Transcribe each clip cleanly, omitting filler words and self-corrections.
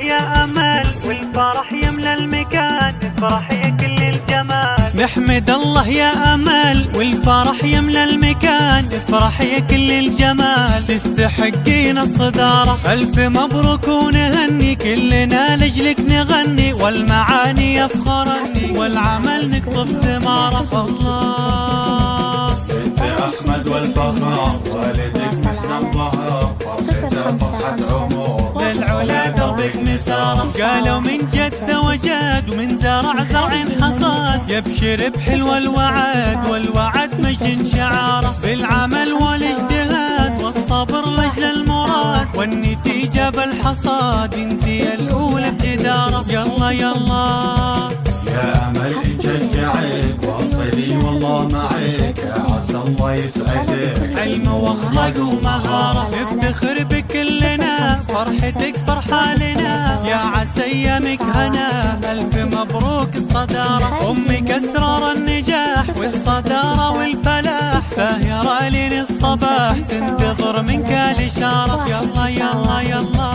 يا أمل والفرح يملى المكان، افرح يا كل الجمال. نحمد الله يا أمل والفرح يملى المكان، افرح يا كل الجمال. تستحقين الصدارة، ألف مبروك ونهني، كلنا لجلك نغني، والمعاني يفخرني، والعمل نقطف ثماره. الله بنت أحمد والفخر، والدك محزن ظهر، فرحته فرحة عمر، للعلا دربك مساره. قالوا من جد وجاد، ومن زرع زرع حصاد، يبشر بحلو الوعد، والوعد مجد شعاره. بالعمل والاجتهاد والصبر لجل المراد، والنتيجة بالحصاد، انتي الأولى بجدارة. يلا يلا يا أمل نشجعك، واصلي والله معك، عسى الله يسعدك. علم واخلاق ومهارة، نفتخر بكلنا، فرحتك فرحة لنا، يا عسى ايامك هنا، ألف مبروك الصدارة. أمك أسرار النجاح والصدارة والفلاح، ساهرة لين الصباح، تنتظر منك الإشارة. يلا يلا يلا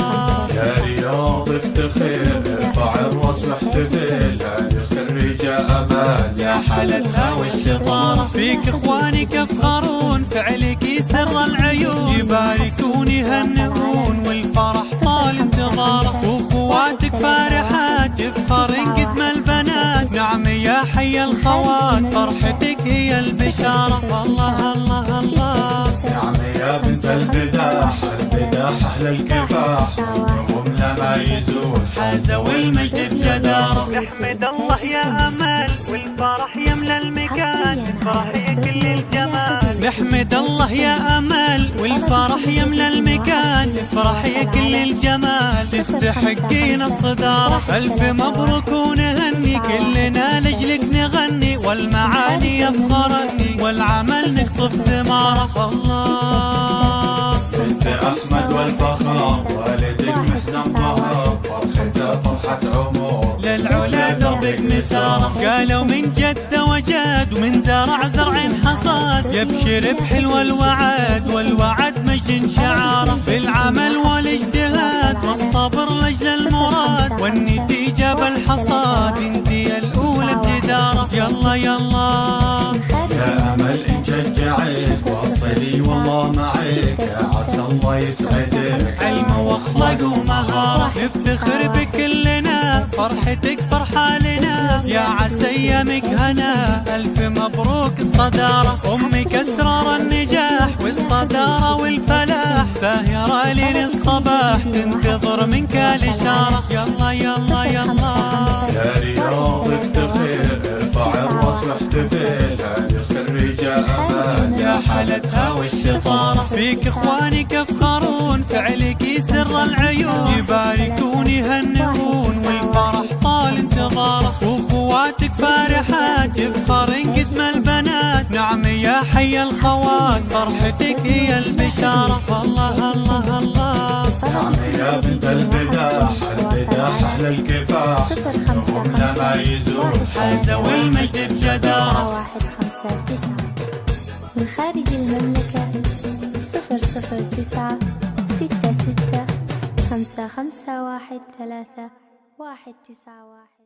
يا رياض افتخر، ارفع الراس واحتفل، هذه خريجة أمل يا حلتها والشطارة. فيك اخوانك يفخرون، فعلك سر العيون، يباركون يهنئون، والفرح طال انتظاره. واخواتك فارحات يفخرن قدم البنات، نعم يا حي الخوات، فرحتك هي البشارة. الله الله الله نعم يا بنت البداح، البداح أهل الكفاح، منهم لما يزول حازوا المجد بجدارة. نحمد الله يا أمل والفرح يملى المكان، افرح يا كل الجمال. نحمد الله يا أمل والفرح يملى المكان، افرح يا كل الجمال. تستحقين الصدارة، ألف مبروك ونهني، كلنا لجلك نغني، والمعاني يفخرني، والعمل نقطف ثماره. الله بنت أحمد والفخر، والدك محزن ظهر، فرحته فرحة عمر، للعلا دربك مساره. قالوا من جد وجاد، ومن زرع زرع حصاد، يبشر بحلو الوعد، والوعد مجد شعاره. بالعمل والاجتهاد والصبر لجل المراد، والنتيجة بالحصاد، انتي الأولى بجدارة. يلا يلا يا أمل نشجعك، واصلي والله معك، عسى الله يسعدك. علم واخلاق ومهارة، نفتخر بكلنا، فرحتك فرحة لنا، يا عسى ايامك هنا، ألف مبروك الصدارة. أمك أسرار النجاح والصدارة والفلاح، ساهرة لين الصباح، تنتظر منك الإشارة. يلا يلا يلا يا رياض افتخر، ارفع الراس واحتفل، هذه خريجة أمل يا حلتها والشطارة. فيك اخوانك يفخرون، فعلك سر العيون، يباركون يهنئون، والفرح طال انتظاره. واخواتك فارحات يفخرن قدم البنات، نعم يا حي الخوات، فرحتك هي البشارة. الله الله الله نعم يا بنت البداح، البداح أهل الكفاح، منهم لما يزول حازوا المجد بجدارة. 159 من خارج المملكة 009 66 5513 191.